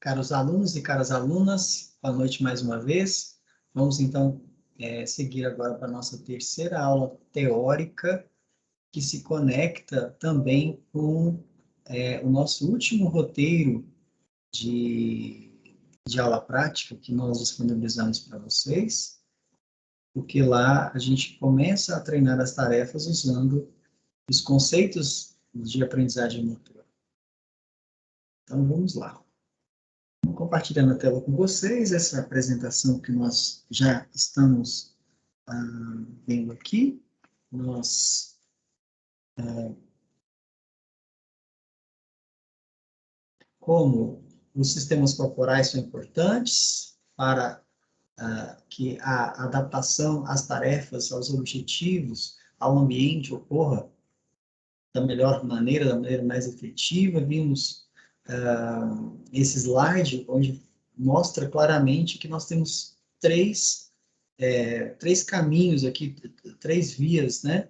Caros alunos e caras alunas, boa noite mais uma vez. Vamos, então, seguir agora para a nossa terceira aula teórica, que se conecta também com o nosso último roteiro de aula prática que nós disponibilizamos para vocês, porque lá a gente começa a treinar as tarefas usando os conceitos de aprendizagem motora. Então, vamos lá. Compartilhando a tela com vocês, essa apresentação que nós já estamos vendo aqui. Como os sistemas corporais são importantes para que a adaptação às tarefas, aos objetivos, ao ambiente ocorra da melhor maneira, da maneira mais efetiva. Vimos esse slide onde mostra claramente que nós temos três caminhos aqui, três vias, né,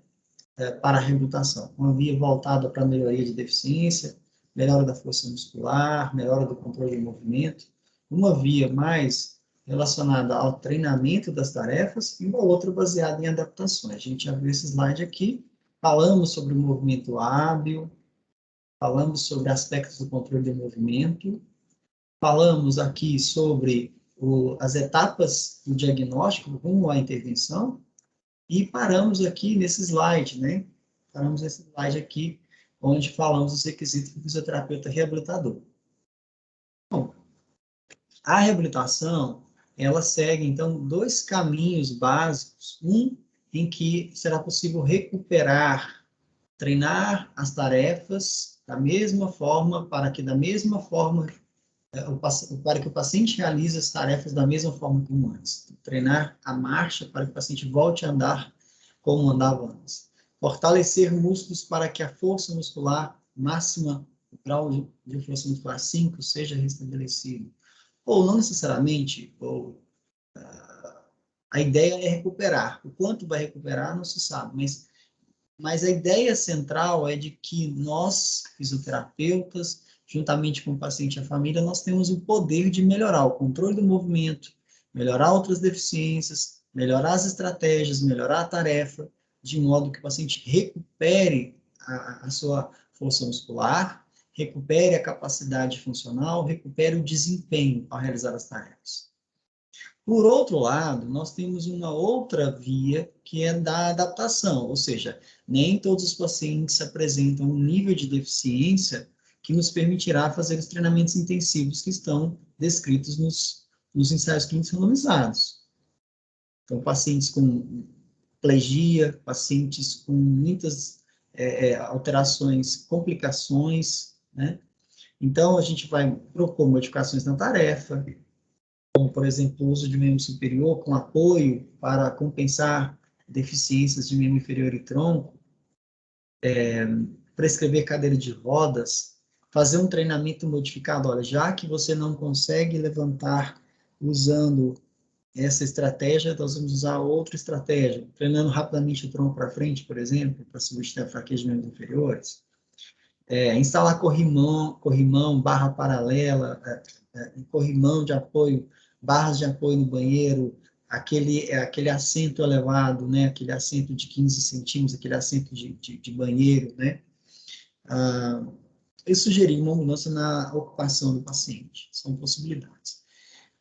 para a reabilitação. Uma via voltada para a melhoria de deficiência, melhora da força muscular, melhora do controle de movimento. Uma via mais relacionada ao treinamento das tarefas e uma outra baseada em adaptações. A gente já viu esse slide aqui. Falamos sobre o movimento hábil, falamos sobre aspectos do controle de movimento, falamos aqui sobre as etapas do diagnóstico rumo à intervenção e paramos aqui nesse slide, né? Paramos nesse slide aqui, onde falamos dos requisitos do fisioterapeuta reabilitador. Bom, a reabilitação, ela segue, então, dois caminhos básicos. Um, em que será possível recuperar, treinar as tarefas da mesma forma, para que o paciente realize as tarefas da mesma forma como antes. Treinar a marcha para que o paciente volte a andar como andava antes. Fortalecer músculos para que a força muscular máxima, o grau de força muscular 5, seja restabelecido. Ou não necessariamente, a ideia é recuperar. O quanto vai recuperar não se sabe, mas a ideia central é de que nós, fisioterapeutas, juntamente com o paciente e a família, nós temos o poder de melhorar o controle do movimento, melhorar outras deficiências, melhorar as estratégias, melhorar a tarefa, de modo que o paciente recupere a sua força muscular, recupere a capacidade funcional, recupere o desempenho ao realizar as tarefas. Por outro lado, nós temos uma outra via, que é da adaptação, ou seja, nem todos os pacientes apresentam um nível de deficiência que nos permitirá fazer os treinamentos intensivos que estão descritos nos ensaios clínicos randomizados. Então, pacientes com plegia, pacientes com muitas alterações, complicações, né? Então, a gente vai propor modificações na tarefa, como, por exemplo, o uso de membro superior com apoio para compensar deficiências de membro inferior e tronco, prescrever cadeira de rodas, fazer um treinamento modificado. Olha, já que você não consegue levantar usando essa estratégia, nós vamos usar outra estratégia, treinando rapidamente o tronco para frente, por exemplo, para substituir a fraqueza de membros inferiores. Instalar corrimão, barra paralela, corrimão de apoio, barras de apoio no banheiro, aquele assento elevado, né, aquele assento de 15 centímetros, aquele assento de banheiro, né, e sugerir uma mudança na ocupação do paciente. São possibilidades.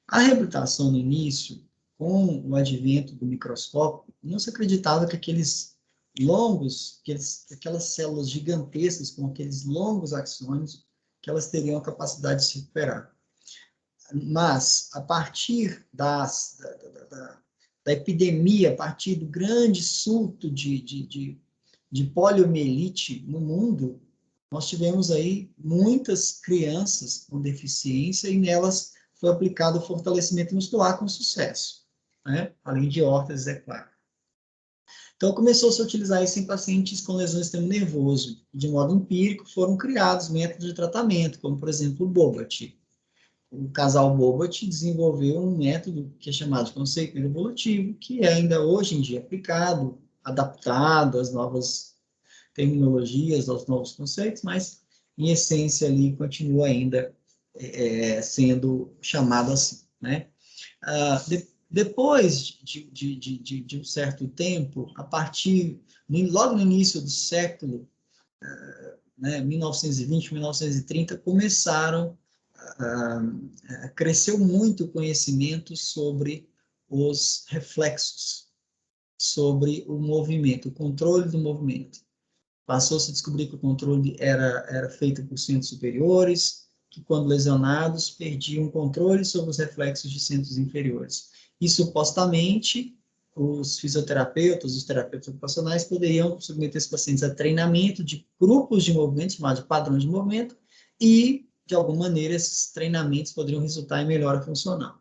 A reabilitação no início, com o advento do microscópio, não se acreditava que aquelas células gigantescas, com aqueles longos axônios, que elas teriam a capacidade de se recuperar. Mas, a partir da epidemia, a partir do grande surto de poliomielite no mundo, nós tivemos aí muitas crianças com deficiência e nelas foi aplicado o fortalecimento muscular com sucesso, né? Além de órteses, é claro. Então, começou-se a utilizar isso em pacientes com lesões do sistema nervoso. De modo empírico, foram criados métodos de tratamento, como, por exemplo, o Bobat. O casal Bobat desenvolveu um método que é chamado de conceito evolutivo, que é ainda hoje em dia aplicado, adaptado às novas terminologias, aos novos conceitos, mas, em essência, ali continua ainda sendo chamado assim, né? Depois de um certo tempo, logo no início do século, né, 1920, 1930, cresceu muito o conhecimento sobre os reflexos, sobre o movimento, o controle do movimento. Passou-se a descobrir que o controle era feito por centros superiores, que quando lesionados perdiam controle sobre os reflexos de centros inferiores. E supostamente os fisioterapeutas, os terapeutas ocupacionais poderiam submeter esses pacientes a treinamento de grupos de movimento, chamados de padrões de movimento, e, de alguma maneira, esses treinamentos poderiam resultar em melhora funcional.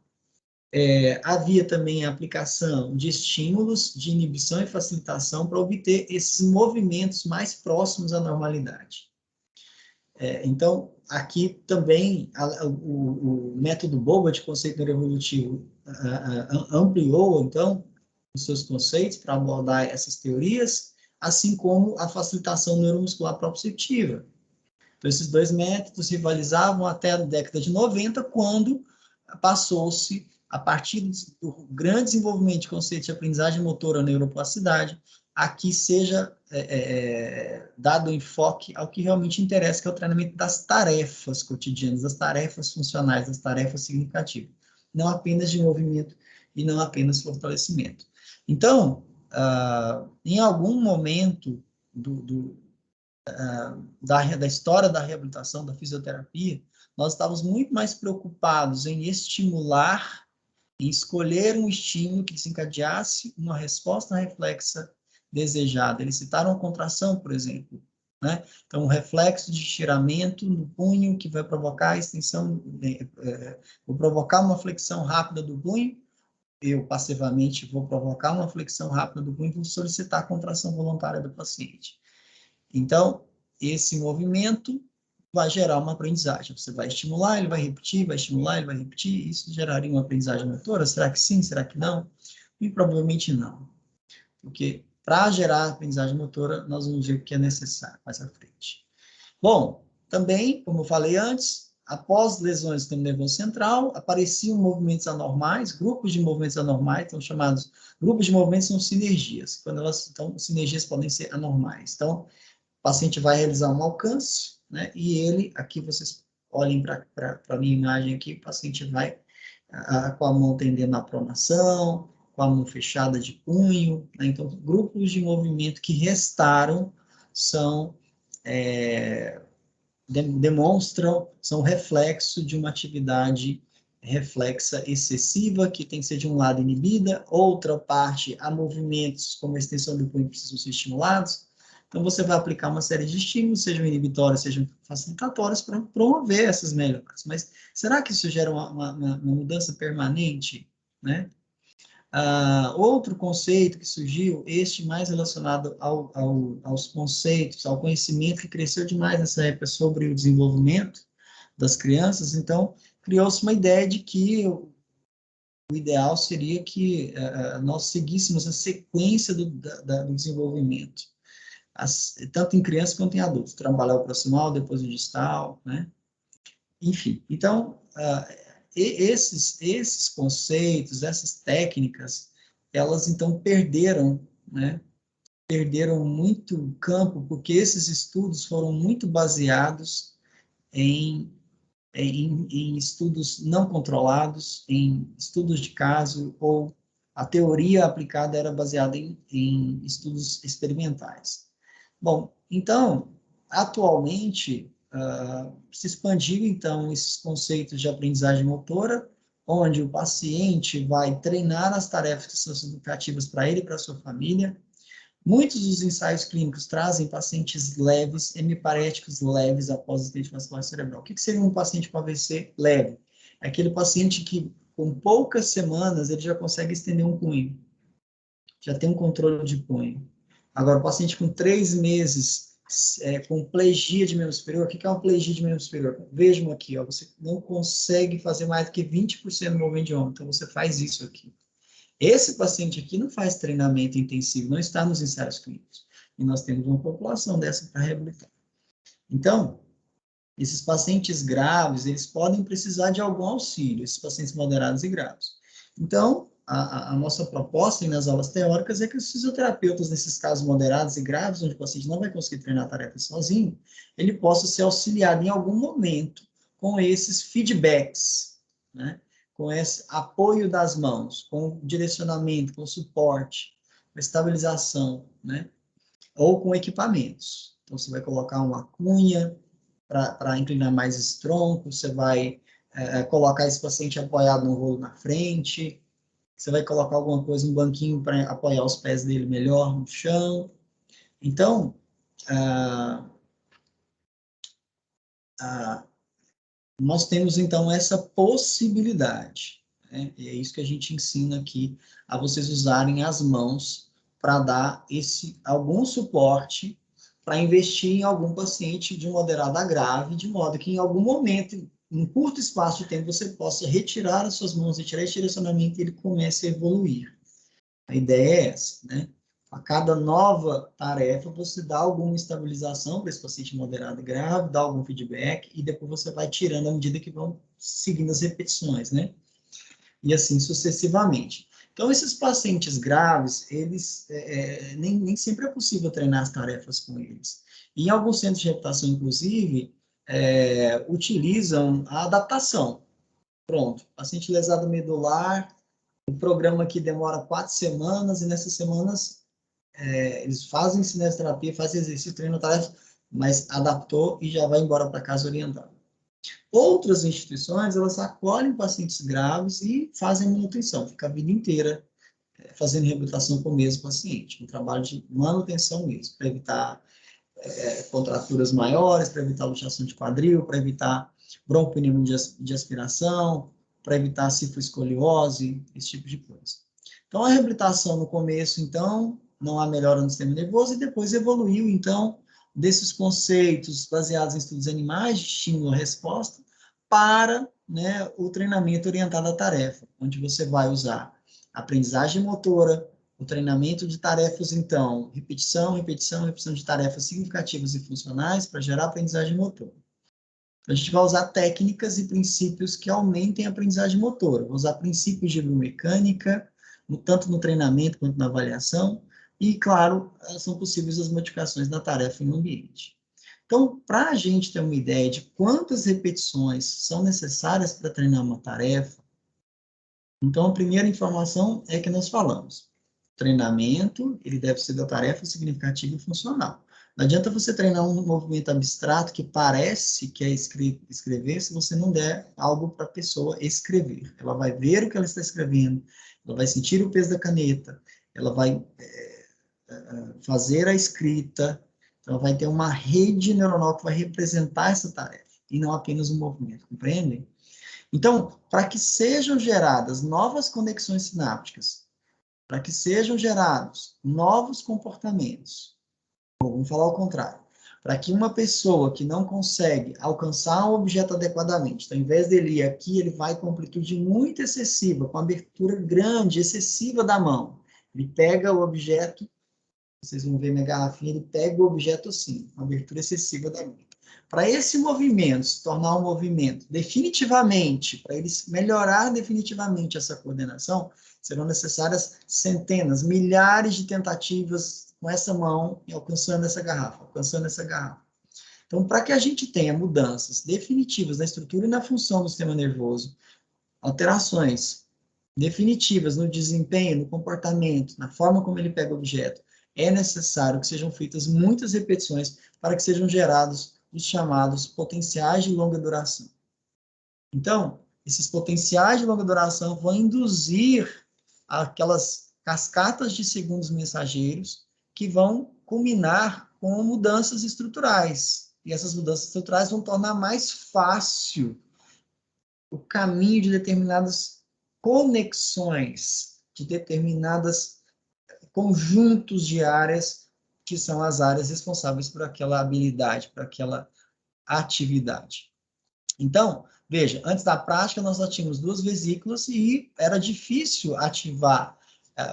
Havia também a aplicação de estímulos de inibição e facilitação para obter esses movimentos mais próximos à normalidade. Então, aqui também o método Boba de conceito neuroevolutivo ampliou, então, os seus conceitos para abordar essas teorias, assim como a facilitação neuromuscular proprioceptiva. Então, esses dois métodos rivalizavam até a década de 90, quando passou-se, a partir do grande desenvolvimento de conceitos de aprendizagem motora, neuroplasticidade, aqui seja dado enfoque ao que realmente interessa, que é o treinamento das tarefas cotidianas, das tarefas funcionais, das tarefas significativas, não apenas de movimento e não apenas fortalecimento. Então, em algum momento da história da reabilitação, da fisioterapia, nós estávamos muito mais preocupados em estimular, em escolher um estímulo que desencadeasse uma resposta reflexa desejada. Eles citaram a contração, por exemplo, né? Então, o reflexo de estiramento no punho que vai provocar a extensão, vou provocar uma flexão rápida do punho, eu passivamente vou provocar uma flexão rápida do punho e vou solicitar a contração voluntária do paciente. Então, esse movimento vai gerar uma aprendizagem. Você vai estimular, ele vai repetir, vai estimular, ele vai repetir. Isso geraria uma aprendizagem motora? Será que sim? Será que não? E provavelmente não. Porque para gerar aprendizagem motora, nós vamos ver o que é necessário mais à frente. Bom, também, como eu falei antes, após lesões do sistema nervoso central, apareciam movimentos anormais, grupos de movimentos anormais, são chamados grupos de movimentos, são sinergias. Então, sinergias podem ser anormais. Então, o paciente vai realizar um alcance, né? E ele, aqui vocês olhem para a minha imagem aqui, o paciente vai com a mão tendendo à pronação, com a mão fechada de punho, né? Então, grupos de movimento que restaram são, demonstram, são reflexo de uma atividade reflexa excessiva, que tem que ser de um lado inibida, outra parte a movimentos como a extensão do punho que precisam ser estimulados. Então, você vai aplicar uma série de estímulos, sejam inibitórios, sejam facilitatórios, para promover essas melhoras. Mas será que isso gera uma mudança permanente, né? Outro conceito que surgiu, este mais relacionado aos conceitos, ao conhecimento que cresceu demais nessa época sobre o desenvolvimento das crianças, então criou-se uma ideia de que o ideal seria que nós seguíssemos a sequência do desenvolvimento, tanto em crianças quanto em adultos, trabalhar o proximal, depois o distal, né? Enfim, então, esses conceitos, essas técnicas, elas então perderam, né? Perderam muito campo, porque esses estudos foram muito baseados em estudos não controlados, em estudos de caso, ou a teoria aplicada era baseada em estudos experimentais. Bom, então, atualmente, se expandiu, então, esses conceitos de aprendizagem motora, onde o paciente vai treinar as tarefas que são significativas para ele e para a sua família. Muitos dos ensaios clínicos trazem pacientes leves, hemiparéticos leves após acidente vascular cerebral. O que seria um paciente com AVC leve? É aquele paciente que, com poucas semanas, ele já consegue estender um punho, já tem um controle de punho. Agora, o paciente com 3 meses, com plegia de membro superior, o que é uma plegia de membro superior? Vejam aqui, ó, você não consegue fazer mais do que 20% do movimento de ombro, então você faz isso aqui. Esse paciente aqui não faz treinamento intensivo, não está nos ensaios clínicos. E nós temos uma população dessa para reabilitar. Então, Esses pacientes graves, eles podem precisar de algum auxílio, esses pacientes moderados e graves. Então, a nossa proposta nas aulas teóricas é que os fisioterapeutas, nesses casos moderados e graves, onde o paciente não vai conseguir treinar a tarefa sozinho, ele possa ser auxiliado em algum momento com esses feedbacks, né? Com esse apoio das mãos, com direcionamento, com suporte, com estabilização, né? Ou com equipamentos. Então, você vai colocar uma cunha para inclinar mais esse tronco, você vai colocar esse paciente apoiado no rolo na frente, você vai colocar alguma coisa, um banquinho para apoiar os pés dele melhor no chão. Então, nós temos, então, essa possibilidade, né? E é isso que a gente ensina aqui, a vocês usarem as mãos para dar algum suporte para investir em algum paciente de moderada a grave, de modo que em algum momento, em um curto espaço de tempo, você possa retirar as suas mãos, retirar esse direcionamento e ele comece a evoluir. A ideia é essa, né? A cada nova tarefa, você dá alguma estabilização para esse paciente moderado e grave, dá algum feedback, e depois você vai tirando à medida que vão seguindo as repetições, né? E assim sucessivamente. Então, esses pacientes graves, eles nem sempre é possível treinar as tarefas com eles. E em alguns centros de reabilitação, inclusive, utilizam a adaptação. Pronto, paciente lesado medular, o programa aqui demora 4 semanas, e nessas semanas eles fazem cinesioterapia, fazem exercício, treinam tarefa, mas adaptou e já vai embora para casa orientado. Outras instituições, elas acolhem pacientes graves e fazem manutenção, fica a vida inteira fazendo reabilitação com o mesmo paciente, um trabalho de manutenção mesmo, para evitar contraturas maiores, para evitar luxação de quadril, para evitar broncopneumonia de aspiração, para evitar cifroescoliose, esse tipo de coisa. Então, a reabilitação no começo, então, não há melhora no sistema nervoso, e depois evoluiu, então, desses conceitos baseados em estudos animais, de estímulo-resposta, para, né, o treinamento orientado à tarefa, onde você vai usar aprendizagem motora, o treinamento de tarefas, então, repetição, repetição, repetição de tarefas significativas e funcionais para gerar aprendizagem motora. A gente vai usar técnicas e princípios que aumentem a aprendizagem motora. Vou usar princípios de biomecânica, tanto no treinamento quanto na avaliação, e, claro, são possíveis as modificações da tarefa no ambiente. Então, para a gente ter uma ideia de quantas repetições são necessárias para treinar uma tarefa, então a primeira informação é que nós falamos. Treinamento, ele deve ser da tarefa significativa e funcional. Não adianta você treinar um movimento abstrato que parece que é escrever, se você não der algo para a pessoa escrever. Ela vai ver o que ela está escrevendo, ela vai sentir o peso da caneta, ela vai fazer a escrita, então vai ter uma rede neuronal que vai representar essa tarefa, e não apenas um movimento, compreendem? Então, para que sejam geradas novas conexões sinápticas, para que sejam gerados novos comportamentos, vamos falar ao contrário, para que uma pessoa que não consegue alcançar um objeto adequadamente, então, ao invés dele ir aqui, ele vai com amplitude muito excessiva, com abertura grande, excessiva da mão. Ele pega o objeto, vocês vão ver minha garrafinha, ele pega o objeto assim, com abertura excessiva da mão. Para esse movimento se tornar um movimento definitivamente, para ele melhorar definitivamente essa coordenação, serão necessárias centenas, milhares de tentativas com essa mão e alcançando essa garrafa, alcançando essa garrafa. Então, para que a gente tenha mudanças definitivas na estrutura e na função do sistema nervoso, alterações definitivas no desempenho, no comportamento, na forma como ele pega o objeto, é necessário que sejam feitas muitas repetições para que sejam gerados os chamados potenciais de longa duração. Então, esses potenciais de longa duração vão induzir aquelas cascatas de segundos mensageiros que vão culminar com mudanças estruturais. E essas mudanças estruturais vão tornar mais fácil o caminho de determinadas conexões, de determinadas conjuntos de áreas que são as áreas responsáveis por aquela habilidade, por aquela atividade. Então, veja, antes da prática nós só tínhamos 2 vesículas e era difícil ativar,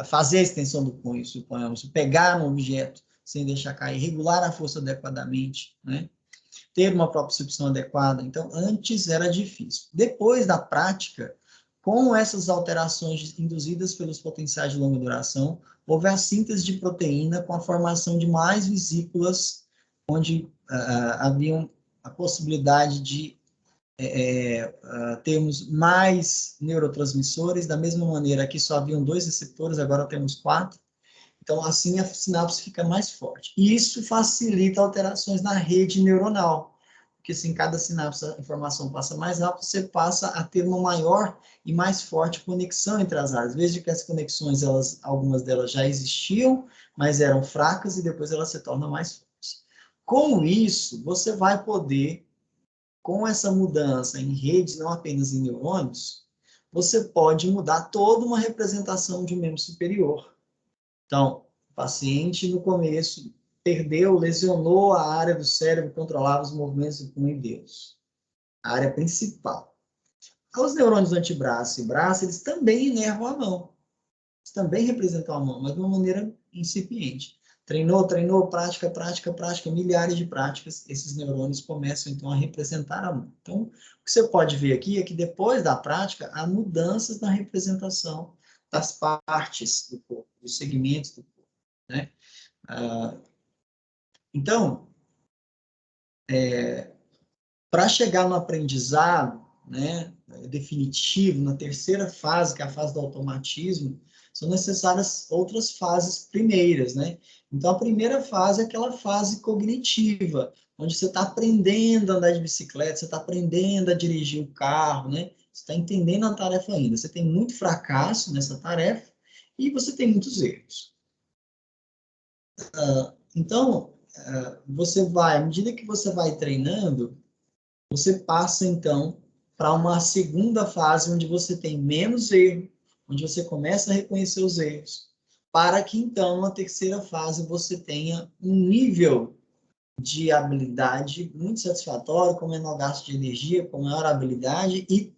fazer a extensão do punho, suponhamos, pegar no objeto sem deixar cair, regular a força adequadamente, né? ter uma propriocepção adequada. Então, antes era difícil. Depois da prática, com essas alterações induzidas pelos potenciais de longa duração, houve a síntese de proteína com a formação de mais vesículas, onde havia a possibilidade de termos mais neurotransmissores, da mesma maneira que só haviam 2 receptores, agora temos 4. Então, assim, a sinapse fica mais forte. E isso facilita alterações na rede neuronal, porque se em cada sinapse a informação passa mais rápido, você passa a ter uma maior e mais forte conexão entre as áreas. Veja que as conexões, algumas delas já existiam, mas eram fracas, e depois elas se tornam mais fortes. Com isso, você vai poder, com essa mudança em redes, não apenas em neurônios, você pode mudar toda uma representação de um membro superior. Então, o paciente, no começo, perdeu, lesionou a área do cérebro que controlava os movimentos do punho e dedos. A área principal. Os neurônios do antebraço e braço, eles também inervam a mão. Eles também representam a mão, mas de uma maneira incipiente. Treinou, prática, milhares de práticas, esses neurônios começam, então, a representar a mão. Então, o que você pode ver aqui é que, depois da prática, há mudanças na representação das partes do corpo, dos segmentos do corpo, né? Então, para chegar no aprendizado, né, definitivo, na terceira fase, que é a fase do automatismo, são necessárias outras fases primeiras, né? Então, a primeira fase é aquela fase cognitiva, onde você está aprendendo a andar de bicicleta, você está aprendendo a dirigir o carro, né? Você está entendendo a tarefa ainda. Você tem muito fracasso nessa tarefa e você tem muitos erros. Então, você vai, à medida que você vai treinando, você passa, então, para uma segunda fase, onde você tem menos erro, onde você começa a reconhecer os erros, para que, então, na terceira fase, você tenha um nível de habilidade muito satisfatório, com menor gasto de energia, com maior habilidade e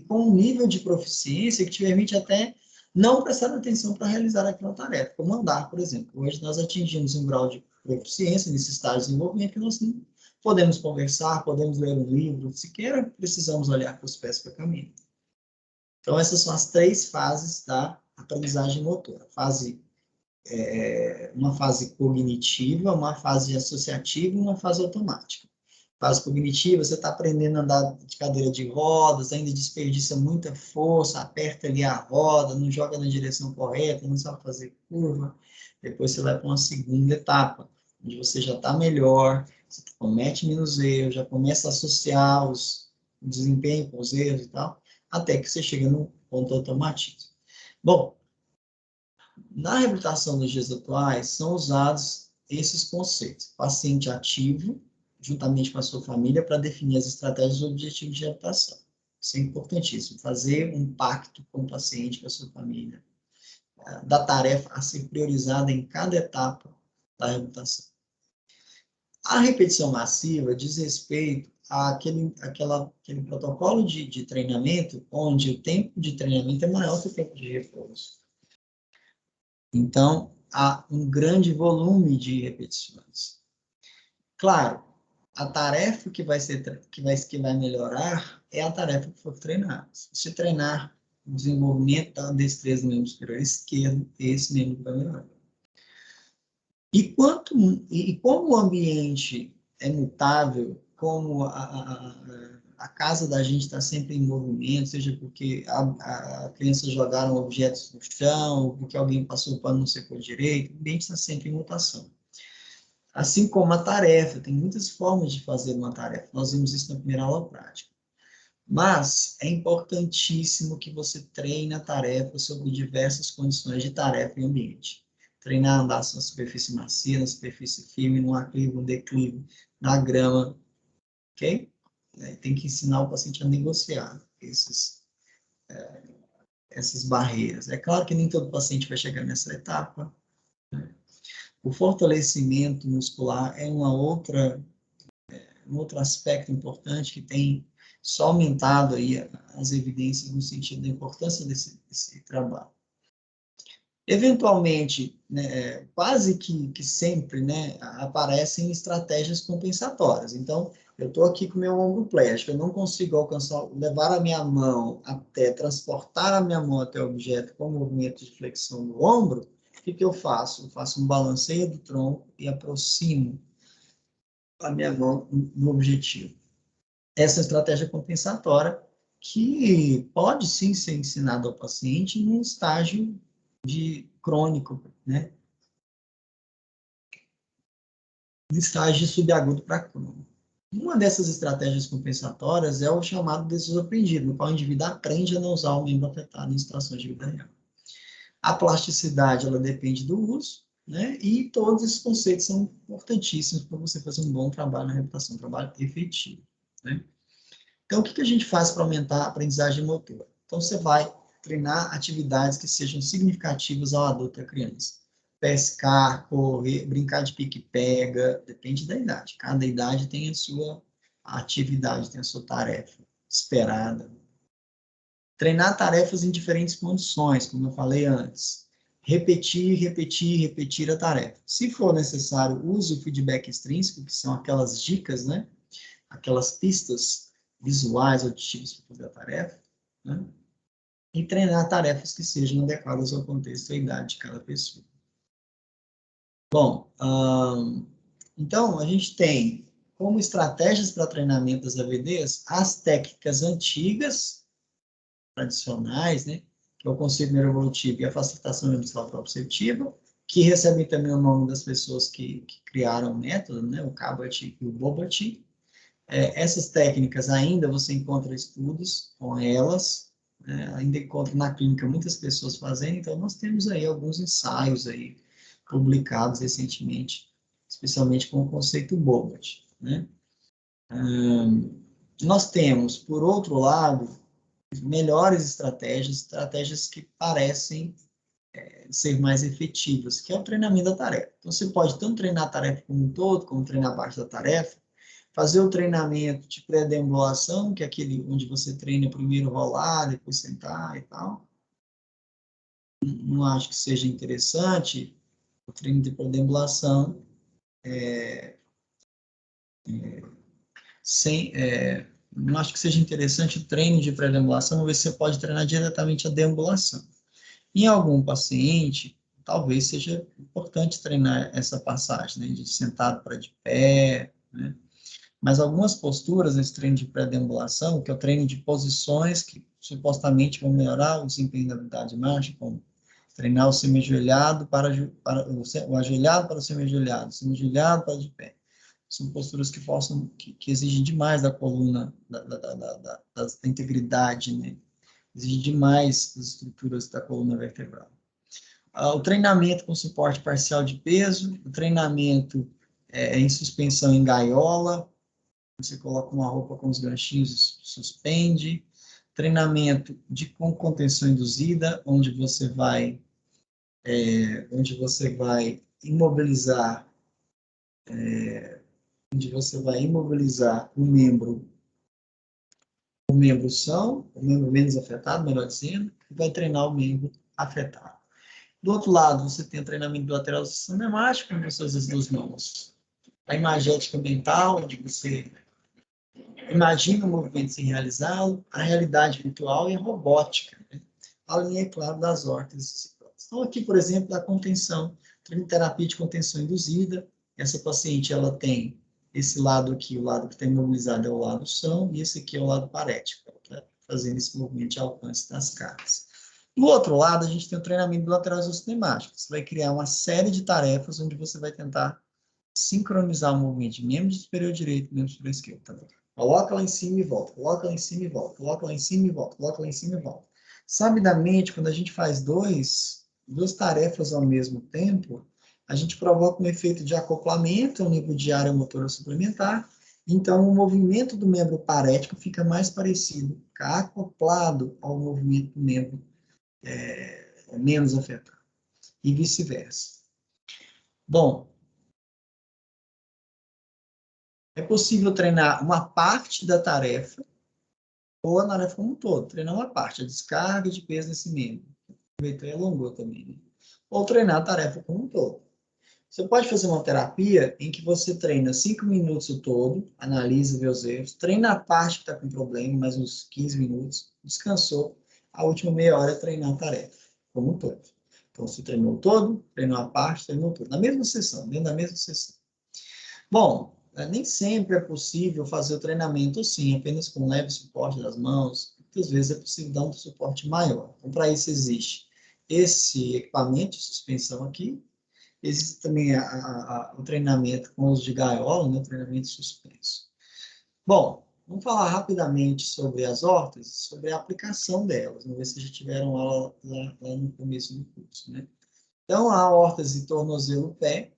com um nível de proficiência que te permite até não prestar atenção para realizar aquela tarefa, como andar, por exemplo. Hoje nós atingimos um grau de proficiência nesse estágio de desenvolvimento que nós não podemos conversar, podemos ler um livro, sequer precisamos olhar para os pés para caminhar. Então, essas são as 3 fases da aprendizagem motora. Uma fase cognitiva, uma fase associativa e uma fase automática. Fase cognitiva, você está aprendendo a andar de cadeira de rodas, ainda desperdiça muita força, aperta ali a roda, não joga na direção correta, não sabe fazer curva. Depois você vai para uma segunda etapa, onde você já está melhor, você comete menos erros, já começa a associar o desempenho com os erros e tal, até que você chega no ponto automatismo. Bom, na reabilitação nos dias atuais, são usados esses conceitos. Paciente ativo, juntamente com a sua família, para definir as estratégias e objetivos de reabilitação. Isso é importantíssimo, fazer um pacto com o paciente, com a sua família, da tarefa a ser priorizada em cada etapa da reabilitação. A repetição massiva diz respeito àquele protocolo de treinamento, onde o tempo de treinamento é maior que o tempo de repouso. Então, há um grande volume de repetições. Claro, a tarefa que vai melhorar é a tarefa que for treinar. Se você treinar o desenvolvimento da destreza do membro superior esquerdo, esse membro vai melhorar. E como o ambiente é mutável, como a casa da gente está sempre em movimento, seja porque a criança jogaram objetos no chão, ou porque alguém passou o pano não secou direito, o ambiente está sempre em mutação. Assim como a tarefa, tem muitas formas de fazer uma tarefa, nós vimos isso na primeira aula prática. Mas é importantíssimo que você treine a tarefa sobre diversas condições de tarefa e ambiente. Treinar a andar na superfície macia, na superfície firme, no aclive, no declive, na grama, ok? Tem que ensinar o paciente a negociar essas barreiras. É claro que nem todo paciente vai chegar nessa etapa. Né? O fortalecimento muscular é um outro aspecto importante que tem só aumentado aí as evidências no sentido da importância desse trabalho. Eventualmente, né, quase que sempre, né, aparecem estratégias compensatórias. Então, eu estou aqui com o meu ombro pléstico, eu não consigo alcançar, levar a minha mão até, transportar a minha mão até o objeto com movimento de flexão do ombro. O que eu faço? Eu faço um balanceio do tronco e aproximo a minha mão no objetivo. Essa estratégia compensatória que pode sim ser ensinada ao paciente num estágio de crônico, né? De estágio subagudo para crônico. Uma dessas estratégias compensatórias é o chamado desejo aprendido, no qual o indivíduo aprende a não usar o membro afetado em situações de vida real. A plasticidade, ela depende do uso, né? E todos esses conceitos são importantíssimos para você fazer um bom trabalho na reabilitação, um trabalho efetivo, né? Então, o que a gente faz para aumentar a aprendizagem motora? Então, você vai treinar atividades que sejam significativas ao adulto e à criança. Pescar, correr, brincar de pique-pega, depende da idade. Cada idade tem a sua atividade, tem a sua tarefa esperada. Treinar tarefas em diferentes condições, como eu falei antes. Repetir, repetir, repetir a tarefa. Se for necessário, use o feedback extrínseco, que são aquelas dicas, né? Aquelas pistas visuais, auditivas para fazer a tarefa, né? E treinar tarefas que sejam adequadas ao contexto e à idade de cada pessoa. Bom, então a gente tem como estratégias para treinamento das AVDs as técnicas antigas, tradicionais, né? Que é o conceito neuroevolutivo e a facilitação mental proprioceptiva, que recebem também o nome das pessoas que criaram o método, né? O Cabot e o Bobbart. Essas técnicas ainda você encontra estudos com elas, né? Ainda encontra na clínica muitas pessoas fazendo, então nós temos aí alguns ensaios aí publicados recentemente, especialmente com o conceito Bobbart, né? Nós temos, por outro lado, melhores estratégias que parecem ser mais efetivas, que é o treinamento da tarefa. Então, você pode tanto treinar a tarefa como um todo, como treinar a parte da tarefa, fazer o treinamento de pré-deambulação, que é aquele onde você treina primeiro rolar, depois sentar e tal. Não acho que seja interessante o treino de pré-deambulação não acho que seja interessante o treino de pré-deambulação, uma vez que você pode treinar diretamente a deambulação. Em algum paciente, talvez seja importante treinar essa passagem, né, de sentado para de pé, né? Mas algumas posturas nesse treino de pré-deambulação, que é o treino de posições que supostamente vão melhorar o desempenho da habilidade de marcha, como treinar o semi-ajoelhado o ajoelhado para o semi-ajoelhado, o semi-ajoelhado para de pé. São posturas que exigem demais da coluna, da integridade, né? Exige demais das estruturas da coluna vertebral. O treinamento com suporte parcial de peso, o treinamento em suspensão em gaiola, você coloca uma roupa com os ganchinhos e suspende, treinamento com contenção induzida, onde você vai imobilizar o membro são, o membro menos afetado, melhor dizendo, e vai treinar o membro afetado. Do outro lado, você tem o treinamento bilateral do sistema hemático, com suas duas mãos. A imagética mental, onde você imagina o movimento sem realizá-lo, a realidade virtual e a robótica, né? Além, é claro, das órteses. Então, aqui, por exemplo, a contenção, terapia de contenção induzida. Essa paciente, ela tem esse lado aqui, o lado que está imobilizado é o lado são, e esse aqui é o lado parético, ela está fazendo esse movimento de alcance das cargas. Do outro lado, a gente tem o treinamento bilateral sistemático. Você vai criar uma série de tarefas onde você vai tentar sincronizar o movimento de membro superior direito e membro superior esquerdo. Tá bom? Coloca lá em cima e volta, coloca lá em cima e volta, coloca lá em cima e volta, coloca lá em cima e volta. Sabidamente, quando a gente faz duas tarefas ao mesmo tempo, a gente provoca um efeito de acoplamento, um nível de área motora suplementar, então o movimento do membro parético fica mais parecido, fica acoplado ao movimento do membro menos afetado, e vice-versa. Bom, é possível treinar uma parte da tarefa ou a tarefa como um todo. Treinar uma parte, a descarga de peso nesse membro. Aproveitou e alongou também, né? ou treinar a tarefa como um todo. Você pode fazer uma terapia em que você treina 5 minutos o todo, analisa, vê os erros, treina a parte que está com problema, mais uns 15 minutos, descansou, a última meia hora é treinar a tarefa, como um todo. Então, você treinou o todo, treinou a parte, treinou tudo, na mesma sessão, dentro da mesma sessão. Bom, nem sempre é possível fazer o treinamento assim, apenas com leve suporte das mãos. Muitas vezes é possível dar um suporte maior. Então, para isso existe esse equipamento de suspensão aqui. Existe também o treinamento com uso de gaiola, né, o treinamento suspenso. Bom, vamos falar rapidamente sobre as órteses, sobre a aplicação delas. Vamos ver se já tiveram aula lá no começo do curso, né? Então, a órtese tornozelo-pé,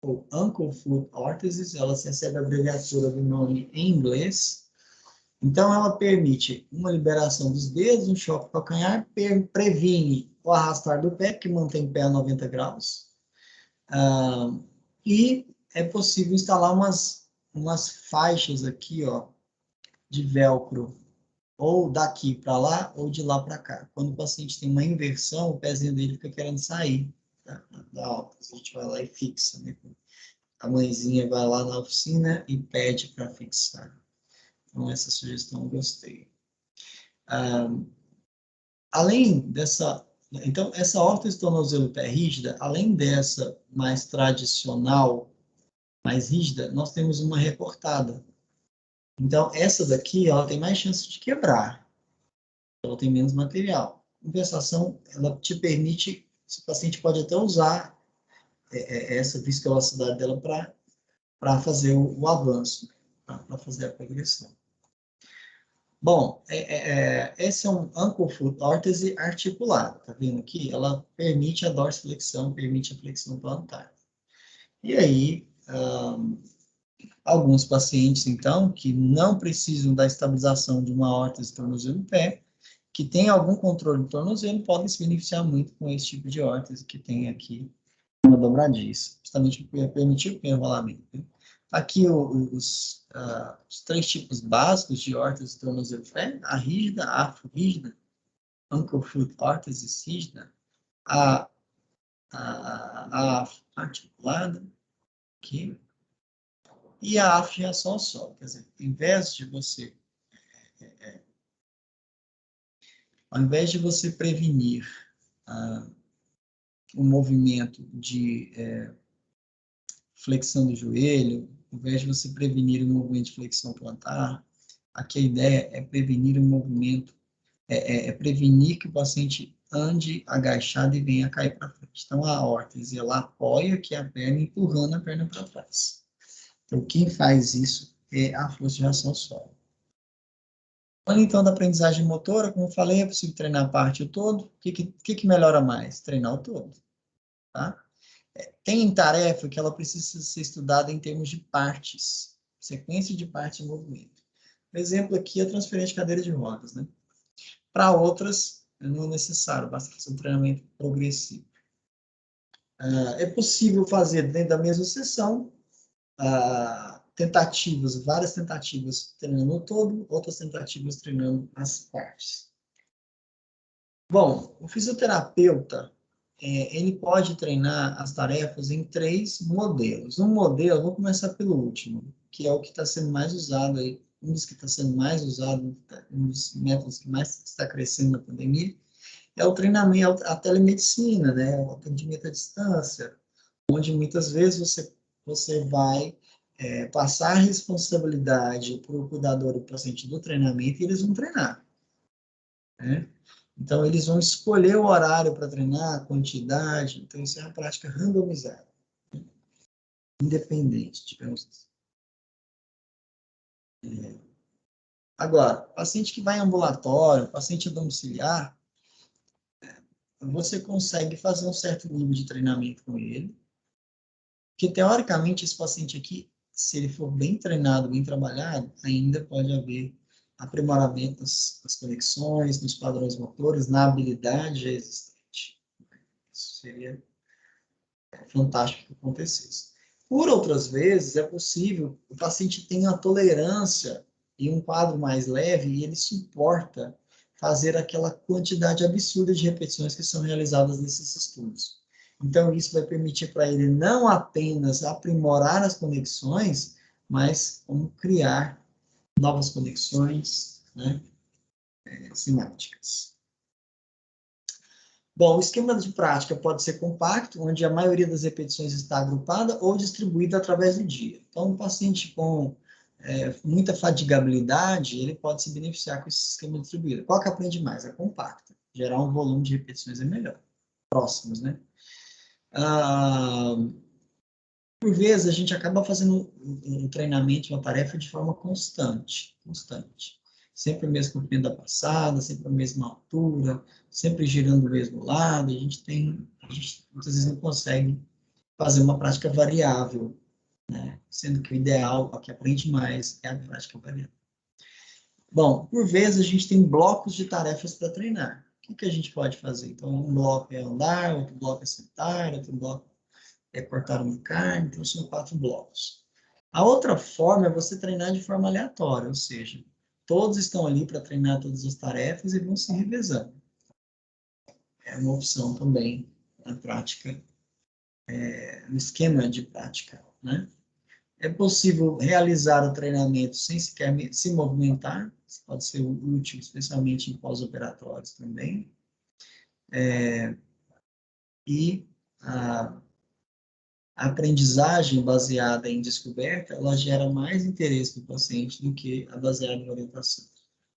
ou Ankle Foot Orthesis, ela recebe a abreviatura do nome em inglês. Então, ela permite uma liberação dos dedos, um choque calcanhar, previne o arrastar do pé, que mantém o pé a 90 graus. E é possível instalar umas faixas aqui, ó, de velcro, ou daqui para lá, ou de lá para cá. Quando o paciente tem uma inversão, o pezinho dele fica querendo sair da órtese. A gente vai lá e fixa, né? A mãezinha vai lá na oficina e pede para fixar. Então, essa sugestão eu gostei. Além dessa... Então, essa órtese tornozelo-pé rígida, além dessa mais tradicional, mais rígida, nós temos uma recortada. Então, essa daqui, ela tem mais chance de quebrar. Ela tem menos material. Em compensação, ela te permite, o paciente pode até usar essa viscoelacidade dela para fazer o avanço, para fazer a progressão. Bom, esse é um Ankle Foot Orthese articulado, tá vendo aqui? Ela permite a dorsiflexão, permite a flexão plantar. E aí, alguns pacientes, então, que não precisam da estabilização de uma órtese tornozelo-pé, que tem algum controle do tornozelo, podem se beneficiar muito com esse tipo de órtese que tem aqui uma dobradiça, justamente para permitir o enrolamento. Né? Aqui os 3 tipos básicos de órtese tornozelo-pé, a rígida, a afro-rígida, Ankle Foot Orthese rígida, a articulada, aqui, e a afro reação ao solo. Quer dizer, ao invés de você prevenir o movimento de flexão do joelho, ao invés de você prevenir o movimento de flexão plantar, aqui a ideia é prevenir o movimento, prevenir que o paciente ande agachado e venha cair para frente. Então, a órtese, ela apoia aqui a perna, empurrando a perna para trás. Então, quem faz isso é a força de reação ao solo. Falando então da aprendizagem motora, como eu falei, é possível treinar a parte todo. O que melhora mais? Treinar o todo. Tá? Tem tarefa que ela precisa ser estudada em termos de partes, sequência de partes em movimento. Por exemplo, aqui é a transferência de cadeira de rodas. Né? Para outras, não é necessário, basta fazer um treinamento progressivo. É possível fazer dentro da mesma sessão várias tentativas treinando o todo, outras tentativas treinando as partes. Bom, o fisioterapeuta, ele pode treinar as tarefas em 3 modelos. Um modelo, vou começar pelo último, que é o que está sendo mais usado aí, um dos que está sendo mais usado, um dos métodos que mais está crescendo na pandemia, é o treinamento, a telemedicina, né? O atendimento à distância, onde muitas vezes você vai passar a responsabilidade para o cuidador e o paciente do treinamento e eles vão treinar. Né? Então, eles vão escolher o horário para treinar, a quantidade. Então, isso é uma prática randomizada, independente, digamos assim. Agora, paciente que vai em ambulatório, paciente domiciliar, você consegue fazer um certo nível de treinamento com ele, porque, teoricamente, esse paciente aqui, se ele for bem treinado, bem trabalhado, ainda pode haver aprimoramento nas conexões, nos padrões motores, na habilidade já existente. Isso seria fantástico que acontecesse. Por outras vezes, é possível que o paciente tenha uma tolerância e um quadro mais leve e ele suporta fazer aquela quantidade absurda de repetições que são realizadas nesses estudos. Então, isso vai permitir para ele não apenas aprimorar as conexões, mas como criar novas conexões, né, sinápticas. Bom, o esquema de prática pode ser compacto, onde a maioria das repetições está agrupada ou distribuída através do dia. Então, um paciente com muita fatigabilidade, ele pode se beneficiar com esse esquema distribuído. Qual que aprende mais? É compacta. Gerar um volume de repetições é melhor. Próximos, né? Por vezes, a gente acaba fazendo um treinamento, uma tarefa de forma constante. Sempre o mesmo comprimento da passada, sempre a mesma altura, sempre girando o mesmo lado. A gente muitas vezes não consegue fazer uma prática variável, né? Sendo que o ideal, o que aprende mais, é a prática variável. Bom, por vezes a gente tem blocos de tarefas para treinar. O que a gente pode fazer? Então, um bloco é andar, outro bloco é sentar, outro bloco é cortar uma carne, então são 4 blocos. A outra forma é você treinar de forma aleatória, ou seja, todos estão ali para treinar todas as tarefas e vão se revezando. É uma opção também na prática, no esquema de prática, né? É possível realizar o treinamento sem sequer se movimentar, isso pode ser útil, especialmente em pós-operatórios também. E a aprendizagem baseada em descoberta, ela gera mais interesse do paciente do que a baseada em orientação.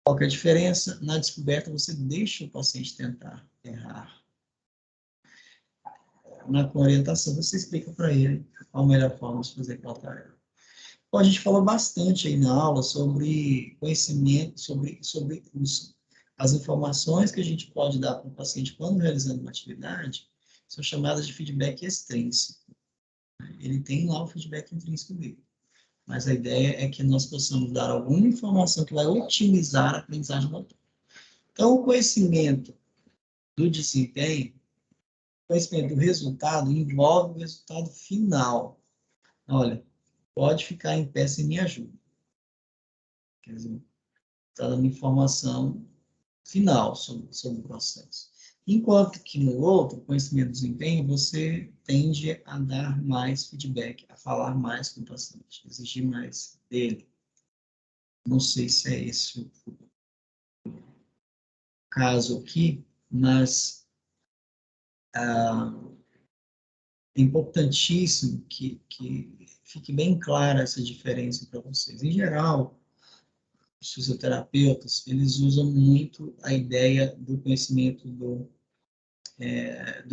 Qual que é a diferença? Na descoberta, você deixa o paciente tentar errar. Na orientação, você explica para ele qual a melhor forma de fazer aquela tarefa. Bom, a gente falou bastante aí na aula sobre conhecimento, sobre as informações que a gente pode dar para o paciente quando realizando uma atividade, são chamadas de feedback extrínseco. Ele tem lá o feedback intrínseco dele. Mas a ideia é que nós possamos dar alguma informação que vai otimizar a aprendizagem motora. Então, o conhecimento do desempenho, o conhecimento do resultado, envolve o resultado final. Olha, pode ficar em pé sem minha ajuda. Quer dizer, está dando informação final sobre o processo. Enquanto que no outro, conhecimento do desempenho, você tende a dar mais feedback, a falar mais com o paciente, exigir mais dele. Não sei se é esse o caso aqui, mas é importantíssimo que fique bem clara essa diferença para vocês. Em geral, os fisioterapeutas, eles usam muito a ideia do conhecimento do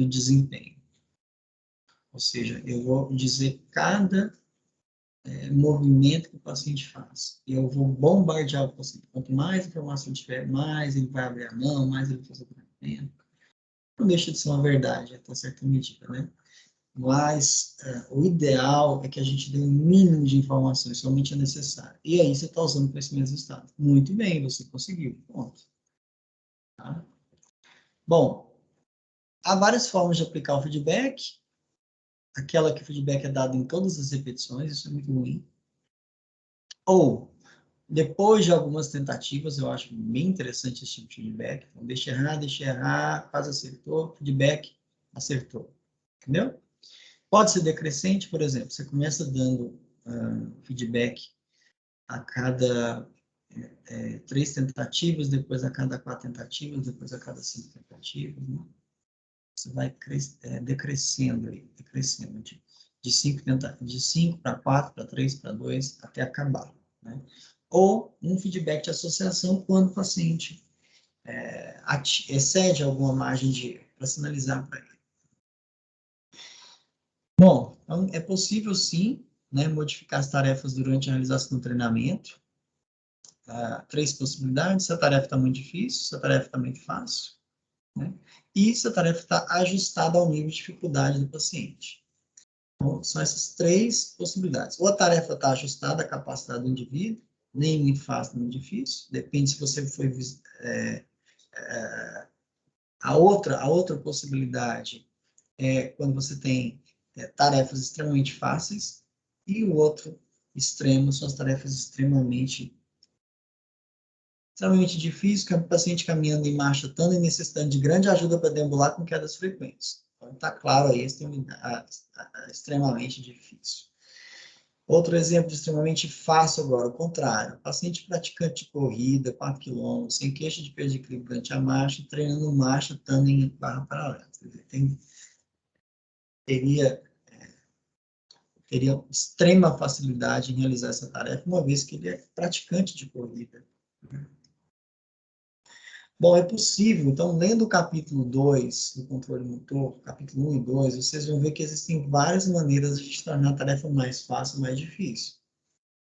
desempenho. Ou seja, eu vou dizer cada movimento que o paciente faz. E eu vou bombardear o paciente. Quanto mais informação tiver, mais ele vai abrir a mão, mais ele vai fazer o treinamento. Não deixa de ser uma verdade, até certa medida, né? Mas o ideal é que a gente dê um mínimo de informações, somente é necessário. E aí você está usando conhecimento do Estado. Muito bem, você conseguiu. Ponto. Tá? Bom, há várias formas de aplicar o feedback. Aquela que o feedback é dado em todas as repetições, isso é muito ruim. Ou, depois de algumas tentativas, eu acho bem interessante esse tipo de feedback. Então, deixa errar, quase acertou, feedback, acertou. Entendeu? Pode ser decrescente, por exemplo, você começa dando feedback a cada 3 tentativas, depois a cada 4 tentativas, depois a cada 5 tentativas. Né? Você vai decrescendo de 5 para 4, para 3, para 2, até acabar. Né? Ou um feedback de associação quando o paciente excede alguma margem de erro, para sinalizar para ele. Bom, então é possível sim, né, modificar as tarefas durante a realização do treinamento. 3 possibilidades: se a tarefa está muito difícil, se a tarefa está muito fácil, né? E se a tarefa está ajustada ao nível de dificuldade do paciente. Então, são essas 3 possibilidades. Ou a tarefa está ajustada à capacidade do indivíduo, nem muito fácil, nem muito difícil, depende se você foi... a outra possibilidade é quando você tem tarefas extremamente fáceis, e o outro extremo são as tarefas extremamente difíceis, que é o paciente caminhando em marcha, estando em necessidade de grande ajuda para deambular com quedas frequentes. Tá? está claro aí, extremamente difícil. Outro exemplo extremamente fácil agora, o contrário. Paciente praticante de corrida, 4 km, sem queixa de perda de equilíbrio durante a marcha, treinando marcha, tandem em barra paralela. Teria extrema facilidade em realizar essa tarefa, uma vez que ele é praticante de corrida. Bom, é possível, então, lendo o capítulo 2 do controle motor, capítulo 1 e 2, vocês vão ver que existem várias maneiras de tornar a tarefa mais fácil, mais difícil.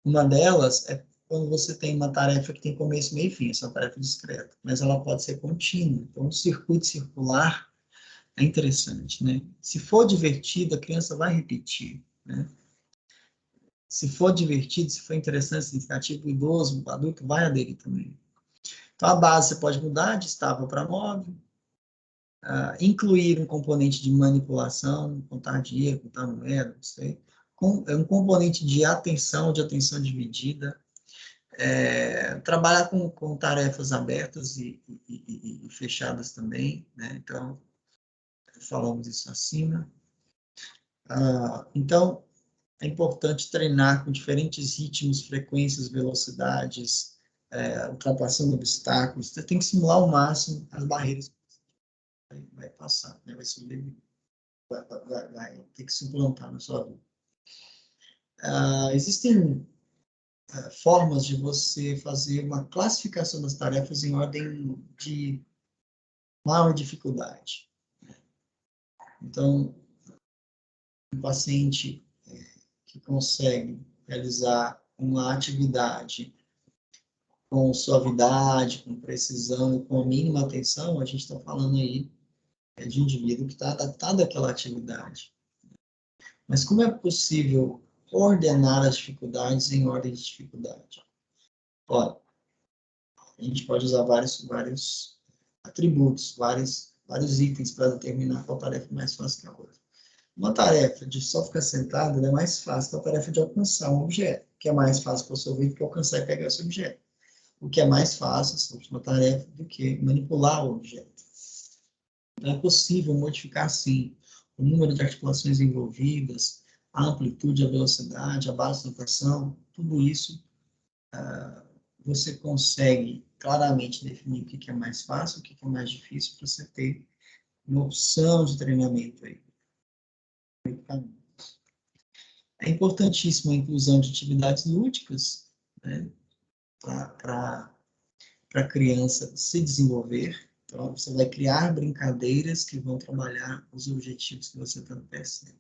Uma delas é quando você tem uma tarefa que tem começo, meio e fim, essa é uma tarefa discreta, mas ela pode ser contínua. Então, o circuito circular é interessante, né? Se for divertido, a criança vai repetir, né? Se for divertido, se for interessante, significativo, o idoso, o adulto vai aderir também. Então, a base você pode mudar de estável para móvel, incluir um componente de manipulação, contar dinheiro, contar moeda, não sei. Um componente de atenção dividida, trabalhar com tarefas abertas e fechadas também, né? Então, falamos isso acima. Então, é importante treinar com diferentes ritmos, frequências, velocidades, ultrapassando obstáculos. Você tem que simular ao máximo as barreiras que vai passar, né? Vai ter que se implantar na sua vida. Existem formas de você fazer uma classificação das tarefas em ordem de maior dificuldade. Então, um paciente que consegue realizar uma atividade com suavidade, com precisão e com a mínima atenção, a gente está falando aí de indivíduo que está adaptado àquela atividade. Mas como é possível ordenar as dificuldades em ordem de dificuldade? Olha, a gente pode usar vários atributos, vários itens para determinar qual tarefa é mais fácil que a outra. Uma tarefa de só ficar sentado é mais fácil que a tarefa de alcançar um objeto, que é mais fácil para o seu ouvido que alcançar e pegar esse objeto. O que é mais fácil, essa última tarefa, do que manipular o objeto. Então, é possível modificar, sim, o número de articulações envolvidas, a amplitude, a velocidade, a base de rotação, tudo isso você consegue claramente definir o que é mais fácil, o que é mais difícil, para você ter uma opção de treinamento aí. É importantíssima a inclusão de atividades lúdicas, né, para a criança se desenvolver. Então, você vai criar brincadeiras que vão trabalhar os objetivos que você está percebendo.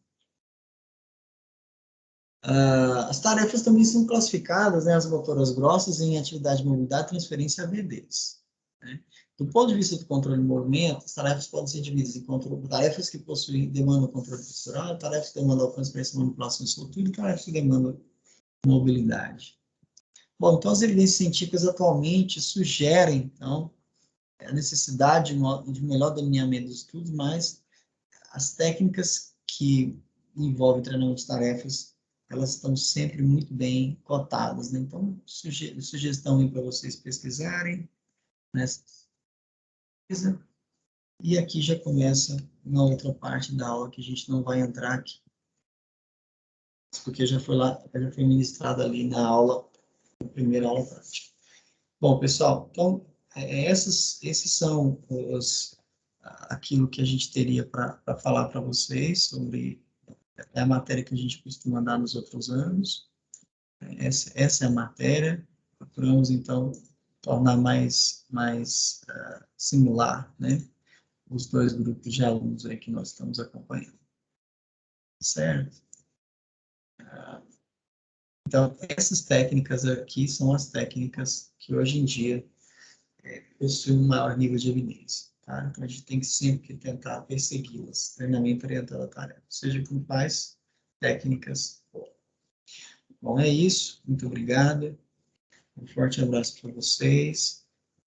As tarefas também são classificadas, né, as motoras grossas, em atividade de mobilidade, transferência e AVDs. Né? Do ponto de vista do controle de movimento, as tarefas podem ser divididas em tarefas que possuem demanda controle postural, tarefas que demandam alcance, pressão, manipulação e soltura, e tarefas que demandam mobilidade. Bom, então as evidências científicas atualmente sugerem, então, a necessidade de melhor delineamento dos estudos, mas as técnicas que envolvem treinamento de tarefas, elas estão sempre muito bem cotadas, né? Então, sugestão aí para vocês pesquisarem, né? E aqui já começa uma outra parte da aula que a gente não vai entrar aqui, porque já foi ministrado ali na aula, na primeira aula prática. Bom, pessoal, então, esses são aquilo que a gente teria para falar para vocês sobre a matéria que a gente costuma dar nos outros anos. Essa é a matéria. Procuramos, então, tornar mais similar, né, os dois grupos de alunos aí que nós estamos acompanhando. Certo? Então, essas técnicas aqui são as técnicas que hoje em dia possuem um maior nível de evidência. Tá? Então, a gente tem que sempre tentar persegui-las. Treinamento orientado à tarefa, seja com quais técnicas for. Bom, é isso. Muito obrigado. Um forte abraço para vocês.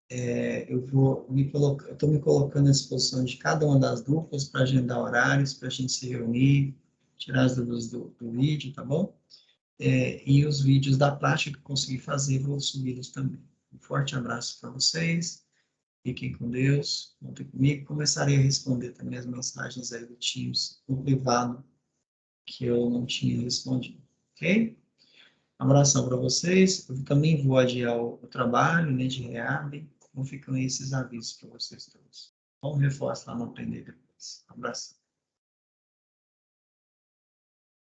Eu estou me colocando à disposição de cada uma das duplas para agendar horários, para a gente se reunir, tirar as dúvidas do vídeo, tá bom? E os vídeos da prática que eu consegui fazer, vou subi-los também. Um forte abraço para vocês. Fiquem com Deus, contem comigo. Começarei a responder também as mensagens aí do Teams no privado, que eu não tinha respondido, ok? Um abração para vocês. Eu também vou adiar o trabalho, né, de REAB. Então ficam esses avisos para vocês todos. Vamos reforçar lá no aprender depois. Um abração.